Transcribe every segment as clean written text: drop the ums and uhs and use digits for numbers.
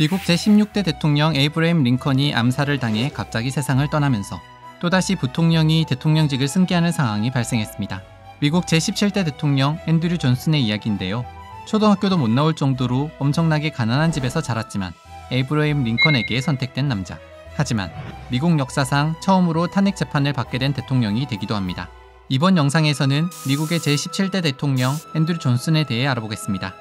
미국 제16대 대통령 에이브러임 링컨이 암살을 당해 갑자기 세상을 떠나면서 또다시 부통령이 대통령직을 승계하는 상황이 발생했습니다. 미국 제17대 대통령 앤드류 존슨의 이야기인데요. 초등학교도 못 나올 정도로 엄청나게 가난한 집에서 자랐지만 에이브러임 링컨에게 선택된 남자. 하지만 미국 역사상 처음으로 탄핵 재판을 받게 된 대통령이 되기도 합니다. 이번 영상에서는 미국의 제17대 대통령 앤드류 존슨에 대해 알아보겠습니다.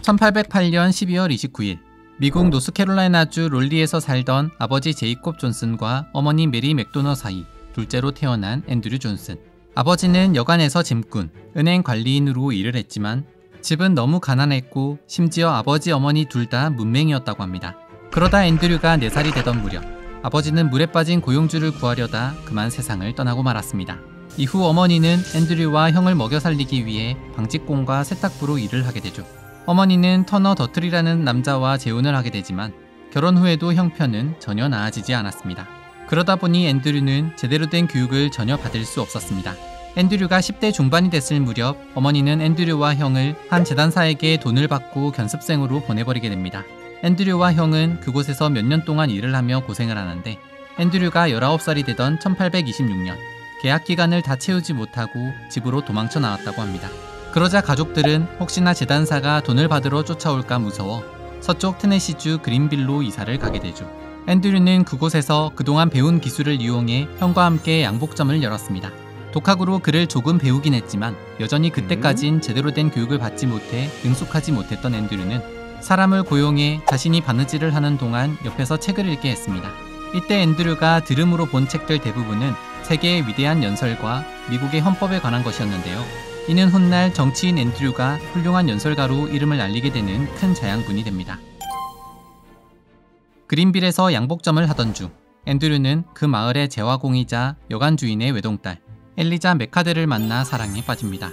1808년 12월 29일 미국 노스캐롤라이나주 롤리에서 살던 아버지 제이콥 존슨과 어머니 메리 맥도너 사이 둘째로 태어난 앤드류 존슨. 아버지는 여관에서 짐꾼, 은행 관리인으로 일을 했지만 집은 너무 가난했고 심지어 아버지 어머니 둘 다 문맹이었다고 합니다. 그러다 앤드류가 4살이 되던 무렵 아버지는 물에 빠진 고용주를 구하려다 그만 세상을 떠나고 말았습니다. 이후 어머니는 앤드류와 형을 먹여 살리기 위해 방직공과 세탁부로 일을 하게 되죠. 어머니는 터너 더틀이라는 남자와 재혼을 하게 되지만 결혼 후에도 형편은 전혀 나아지지 않았습니다. 그러다 보니 앤드류는 제대로 된 교육을 전혀 받을 수 없었습니다. 앤드류가 10대 중반이 됐을 무렵 어머니는 앤드류와 형을 한 재단사에게 돈을 받고 견습생으로 보내버리게 됩니다. 앤드류와 형은 그곳에서 몇 년 동안 일을 하며 고생을 하는데 앤드류가 19살이 되던 1826년 계약 기간을 다 채우지 못하고 집으로 도망쳐 나왔다고 합니다. 그러자 가족들은 혹시나 재단사가 돈을 받으러 쫓아올까 무서워 서쪽 테네시주 그린빌로 이사를 가게 되죠. 앤드류는 그곳에서 그동안 배운 기술을 이용해 형과 함께 양복점을 열었습니다. 독학으로 글을 조금 배우긴 했지만 여전히 그때까진 제대로 된 교육을 받지 못해 능숙하지 못했던 앤드류는 사람을 고용해 자신이 바느질을 하는 동안 옆에서 책을 읽게 했습니다. 이때 앤드류가 들음으로 본 책들 대부분은 세계의 위대한 연설과 미국의 헌법에 관한 것이었는데요. 이는 훗날 정치인 앤드류가 훌륭한 연설가로 이름을 알리게 되는 큰 자양분이 됩니다. 그린빌에서 양복점을 하던 중 앤드류는 그 마을의 재화공이자 여관 주인의 외동딸 엘리자 메카드를 만나 사랑에 빠집니다.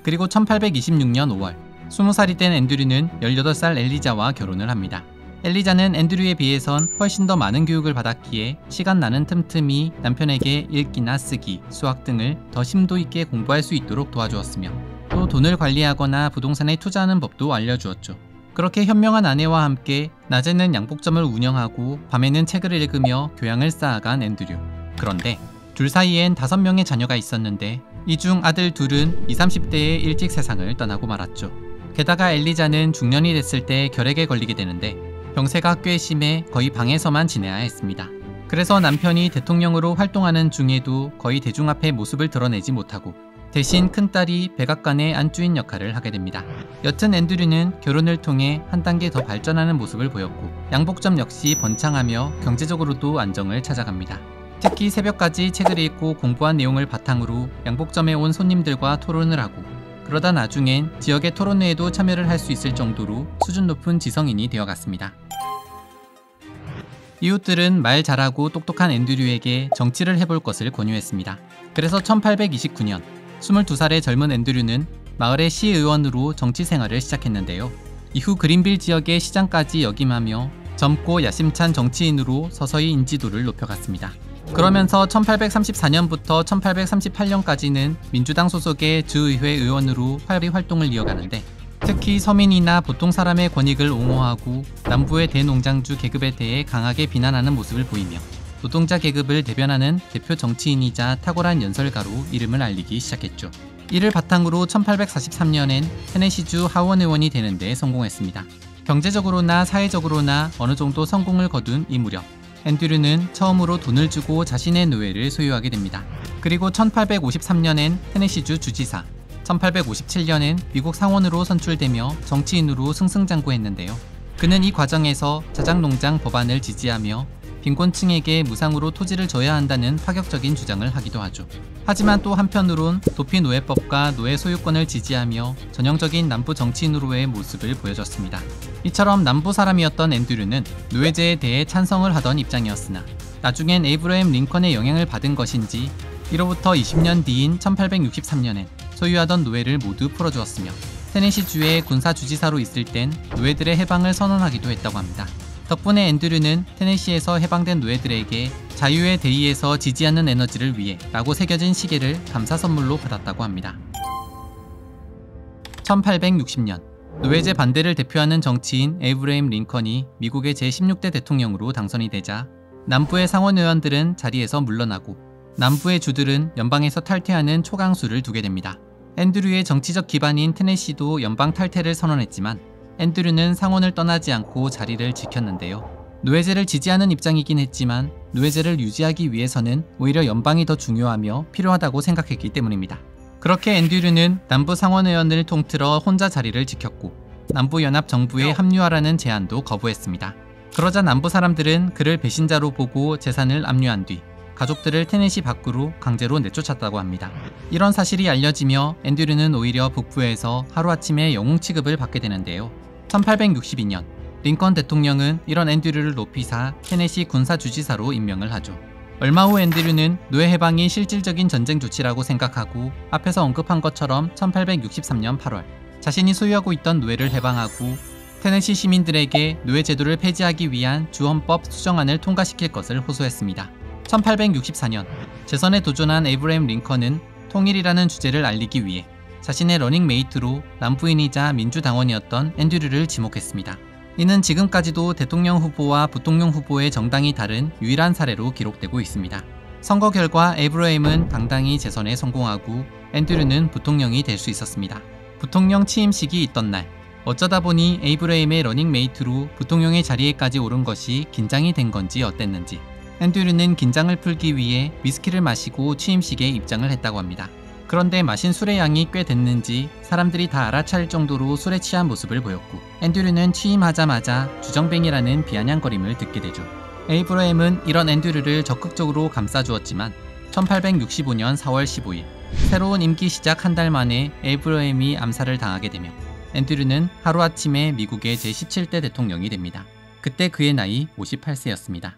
그리고 1826년 5월 20살이 된 앤드류는 18살 엘리자와 결혼을 합니다. 엘리자는 앤드류에 비해선 훨씬 더 많은 교육을 받았기에 시간 나는 틈틈이 남편에게 읽기나 쓰기, 수학 등을 더 심도 있게 공부할 수 있도록 도와주었으며 또 돈을 관리하거나 부동산에 투자하는 법도 알려주었죠. 그렇게 현명한 아내와 함께 낮에는 양복점을 운영하고 밤에는 책을 읽으며 교양을 쌓아간 앤드류. 그런데 둘 사이엔 5명의 자녀가 있었는데 이 중 아들 둘은 20, 30대에 일찍 세상을 떠나고 말았죠. 게다가 엘리자는 중년이 됐을 때 결핵에 걸리게 되는데 병세가 꽤 심해 거의 방에서만 지내야 했습니다. 그래서 남편이 대통령으로 활동하는 중에도 거의 대중 앞에 모습을 드러내지 못하고 대신 큰딸이 백악관의 안주인 역할을 하게 됩니다. 여튼 앤드류는 결혼을 통해 한 단계 더 발전하는 모습을 보였고 양복점 역시 번창하며 경제적으로도 안정을 찾아갑니다. 특히 새벽까지 책을 읽고 공부한 내용을 바탕으로 양복점에 온 손님들과 토론을 하고 그러다 나중엔 지역의 토론회에도 참여를 할 수 있을 정도로 수준 높은 지성인이 되어갔습니다. 이웃들은 말 잘하고 똑똑한 앤드류에게 정치를 해볼 것을 권유했습니다. 그래서 1829년 22살의 젊은 앤드류는 마을의 시의원으로 정치 생활을 시작했는데요. 이후 그린빌 지역의 시장까지 역임하며 젊고 야심찬 정치인으로 서서히 인지도를 높여갔습니다. 그러면서 1834년부터 1838년까지는 민주당 소속의 주의회 의원으로 활발히 활동을 이어가는데 특히 서민이나 보통 사람의 권익을 옹호하고 남부의 대농장주 계급에 대해 강하게 비난하는 모습을 보이며 노동자 계급을 대변하는 대표 정치인이자 탁월한 연설가로 이름을 알리기 시작했죠. 이를 바탕으로 1843년엔 테네시주 하원 의원이 되는 데 성공했습니다. 경제적으로나 사회적으로나 어느 정도 성공을 거둔 이 무렵 앤드류는 처음으로 돈을 주고 자신의 노예를 소유하게 됩니다. 그리고 1853년엔 테네시주 주지사, 1857년엔 미국 상원으로 선출되며 정치인으로 승승장구했는데요. 그는 이 과정에서 자작농장 법안을 지지하며 빈곤층에게 무상으로 토지를 줘야 한다는 파격적인 주장을 하기도 하죠. 하지만 또 한편으론 도피노예법과 노예 소유권을 지지하며 전형적인 남부 정치인으로의 모습을 보여줬습니다. 이처럼 남부 사람이었던 앤드류는 노예제에 대해 찬성을 하던 입장이었으나 나중엔 에이브러임 링컨의 영향을 받은 것인지 이로부터 20년 뒤인 1863년엔 소유하던 노예를 모두 풀어주었으며 테네시주의 군사주지사로 있을 땐 노예들의 해방을 선언하기도 했다고 합니다. 덕분에 앤드류는 테네시에서 해방된 노예들에게 자유의 대의에서 지지 않는 에너지를 위해 라고 새겨진 시계를 감사 선물로 받았다고 합니다. 1860년 노예제 반대를 대표하는 정치인 에이브러임 링컨이 미국의 제16대 대통령으로 당선이 되자 남부의 상원의원들은 자리에서 물러나고 남부의 주들은 연방에서 탈퇴하는 초강수를 두게 됩니다. 앤드류의 정치적 기반인 테네시도 연방 탈퇴를 선언했지만 앤드류는 상원을 떠나지 않고 자리를 지켰는데요. 노예제를 지지하는 입장이긴 했지만 노예제를 유지하기 위해서는 오히려 연방이 더 중요하며 필요하다고 생각했기 때문입니다. 그렇게 앤드류는 남부 상원의원을 통틀어 혼자 자리를 지켰고 남부연합 정부에 합류하라는 제안도 거부했습니다. 그러자 남부 사람들은 그를 배신자로 보고 재산을 압류한 뒤 가족들을 테네시 밖으로 강제로 내쫓았다고 합니다. 이런 사실이 알려지며 앤드류는 오히려 북부에서 하루아침에 영웅 취급을 받게 되는데요. 1862년 링컨 대통령은 이런 앤드류를 높이사 테네시 군사주지사로 임명을 하죠. 얼마 후 앤드류는 노예 해방이 실질적인 전쟁 조치라고 생각하고 앞에서 언급한 것처럼 1863년 8월 자신이 소유하고 있던 노예를 해방하고 테네시 시민들에게 노예 제도를 폐지하기 위한 주헌법 수정안을 통과시킬 것을 호소했습니다. 1864년 재선에 도전한 에이브러임 링컨은 통일이라는 주제를 알리기 위해 자신의 러닝메이트로 남부인이자 민주당원이었던 앤드류를 지목했습니다. 이는 지금까지도 대통령 후보와 부통령 후보의 정당이 다른 유일한 사례로 기록되고 있습니다. 선거 결과 에이브러임은 당당히 재선에 성공하고 앤드류는 부통령이 될 수 있었습니다. 부통령 취임식이 있던 날 어쩌다 보니 에이브러임의 러닝메이트로 부통령의 자리에까지 오른 것이 긴장이 된 건지 어땠는지 앤드류는 긴장을 풀기 위해 위스키를 마시고 취임식에 입장을 했다고 합니다. 그런데 마신 술의 양이 꽤 됐는지 사람들이 다 알아차릴 정도로 술에 취한 모습을 보였고 앤드류는 취임하자마자 주정뱅이라는 비아냥거림을 듣게 되죠. 에이브러임은 이런 앤드류를 적극적으로 감싸주었지만 1865년 4월 15일 새로운 임기 시작 한 달 만에 에이브러임이 암살을 당하게 되며 앤드류는 하루아침에 미국의 제17대 대통령이 됩니다. 그때 그의 나이 58세였습니다.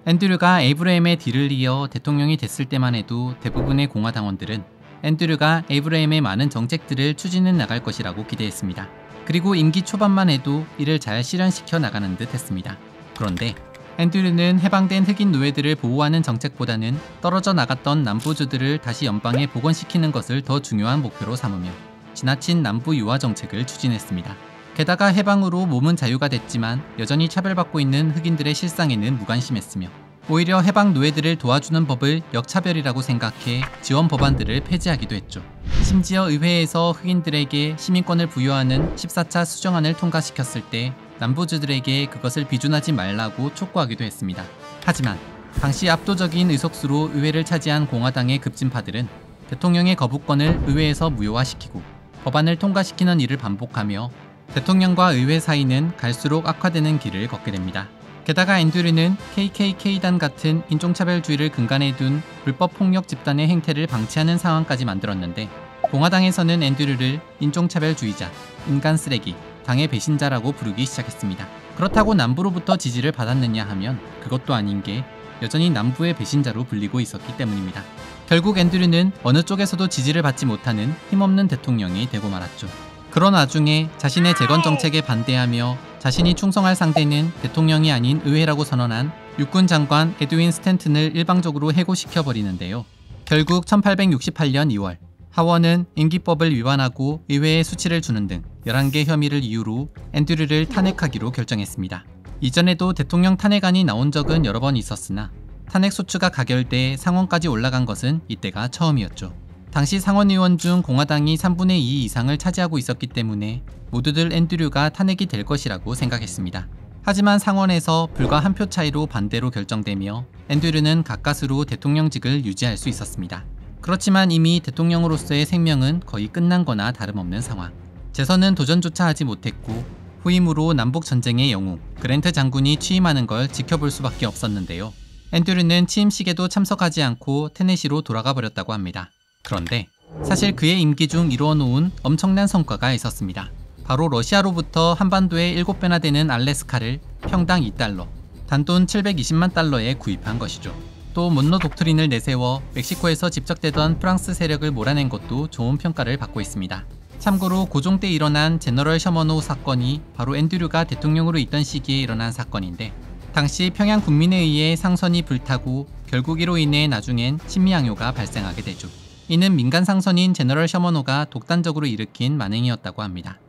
앤드류가 에이브러임의 뒤를 이어 대통령이 됐을 때만 해도 대부분의 공화당원들은 앤드류가 에이브러임의 많은 정책들을 추진해 나갈 것이라고 기대했습니다. 그리고 임기 초반만 해도 이를 잘 실현시켜 나가는 듯 했습니다. 그런데 앤드류는 해방된 흑인 노예들을 보호하는 정책보다는 떨어져 나갔던 남부주들을 다시 연방에 복원시키는 것을 더 중요한 목표로 삼으며 지나친 남부 유화 정책을 추진했습니다. 게다가 해방으로 몸은 자유가 됐지만 여전히 차별받고 있는 흑인들의 실상에는 무관심했으며 오히려 해방 노예들을 도와주는 법을 역차별이라고 생각해 지원 법안들을 폐지하기도 했죠. 심지어 의회에서 흑인들에게 시민권을 부여하는 14차 수정안을 통과시켰을 때 남부주들에게 그것을 비준하지 말라고 촉구하기도 했습니다. 하지만 당시 압도적인 의석수로 의회를 차지한 공화당의 급진파들은 대통령의 거부권을 의회에서 무효화시키고 법안을 통과시키는 일을 반복하며 대통령과 의회 사이는 갈수록 악화되는 길을 걷게 됩니다. 게다가 앤드류는 KKK단 같은 인종차별주의를 근간에 둔 불법 폭력 집단의 행태를 방치하는 상황까지 만들었는데 공화당에서는 앤드류를 인종차별주의자, 인간 쓰레기, 당의 배신자라고 부르기 시작했습니다. 그렇다고 남부로부터 지지를 받았느냐 하면 그것도 아닌 게 여전히 남부의 배신자로 불리고 있었기 때문입니다. 결국 앤드류는 어느 쪽에서도 지지를 받지 못하는 힘없는 대통령이 되고 말았죠. 그런 와중에 자신의 재건 정책에 반대하며 자신이 충성할 상대는 대통령이 아닌 의회라고 선언한 육군 장관 에드윈 스탠튼을 일방적으로 해고시켜버리는데요. 결국 1868년 2월 하원은 임기법을 위반하고 의회에 수치를 주는 등 11개 혐의를 이유로 앤드류를 탄핵하기로 결정했습니다. 이전에도 대통령 탄핵안이 나온 적은 여러 번 있었으나 탄핵 소추가 가결돼 상원까지 올라간 것은 이때가 처음이었죠. 당시 상원의원 중 공화당이 3분의 2 이상을 차지하고 있었기 때문에 모두들 앤드류가 탄핵이 될 것이라고 생각했습니다. 하지만 상원에서 불과 한 표 차이로 반대로 결정되며 앤드류는 가까스로 대통령직을 유지할 수 있었습니다. 그렇지만 이미 대통령으로서의 생명은 거의 끝난 거나 다름없는 상황. 재선은 도전조차 하지 못했고 후임으로 남북전쟁의 영웅 그랜트 장군이 취임하는 걸 지켜볼 수밖에 없었는데요. 앤드류는 취임식에도 참석하지 않고 테네시로 돌아가 버렸다고 합니다. 그런데 사실 그의 임기 중 이루어놓은 엄청난 성과가 있었습니다. 바로 러시아로부터 한반도에 7배나 되는 알래스카를 평당 2달러, 단돈 720만 달러에 구입한 것이죠. 또 몬로 독트린을 내세워 멕시코에서 집적되던 프랑스 세력을 몰아낸 것도 좋은 평가를 받고 있습니다. 참고로 고종 때 일어난 제너럴 셔먼호 사건이 바로 앤드류가 대통령으로 있던 시기에 일어난 사건인데 당시 평양 국민에 의해 상선이 불타고 결국 이로 인해 나중엔 식민양요가 발생하게 되죠. 이는 민간 상선인 제너럴 셔머노가 독단적으로 일으킨 만행이었다고 합니다.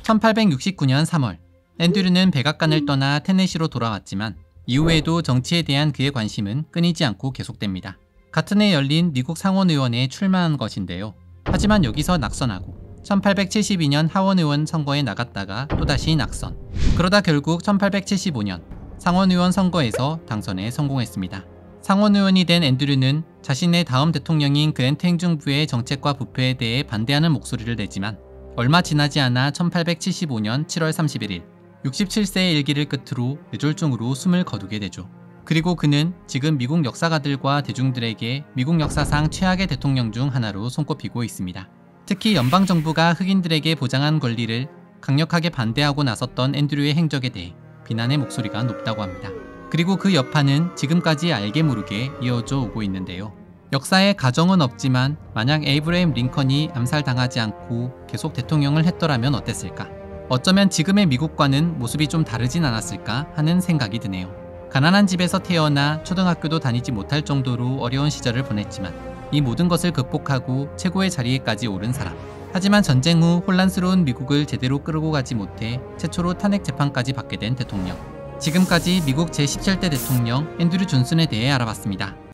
1869년 3월, 앤드류는 백악관을 떠나 테네시로 돌아왔지만 이후에도 정치에 대한 그의 관심은 끊이지 않고 계속됩니다. 같은 해 열린 미국 상원의원에 출마한 것인데요. 하지만 여기서 낙선하고 1872년 하원의원 선거에 나갔다가 또다시 낙선. 그러다 결국 1875년 상원의원 선거에서 당선에 성공했습니다. 상원의원이 된 앤드류는 자신의 다음 대통령인 그랜트 행정부의 정책과 부패에 대해 반대하는 목소리를 내지만 얼마 지나지 않아 1875년 7월 31일 67세의 일기를 끝으로 뇌졸중으로 숨을 거두게 되죠. 그리고 그는 지금 미국 역사가들과 대중들에게 미국 역사상 최악의 대통령 중 하나로 손꼽히고 있습니다. 특히 연방정부가 흑인들에게 보장한 권리를 강력하게 반대하고 나섰던 앤드류의 행적에 대해 비난의 목소리가 높다고 합니다. 그리고 그 여파는 지금까지 알게 모르게 이어져 오고 있는데요. 역사에 가정은 없지만 만약 에이브러임 링컨이 암살당하지 않고 계속 대통령을 했더라면 어땠을까? 어쩌면 지금의 미국과는 모습이 좀 다르진 않았을까 하는 생각이 드네요. 가난한 집에서 태어나 초등학교도 다니지 못할 정도로 어려운 시절을 보냈지만 이 모든 것을 극복하고 최고의 자리에까지 오른 사람. 하지만 전쟁 후 혼란스러운 미국을 제대로 끌고 가지 못해 최초로 탄핵 재판까지 받게 된 대통령. 지금까지 미국 제17대 대통령 앤드류 존슨에 대해 알아봤습니다.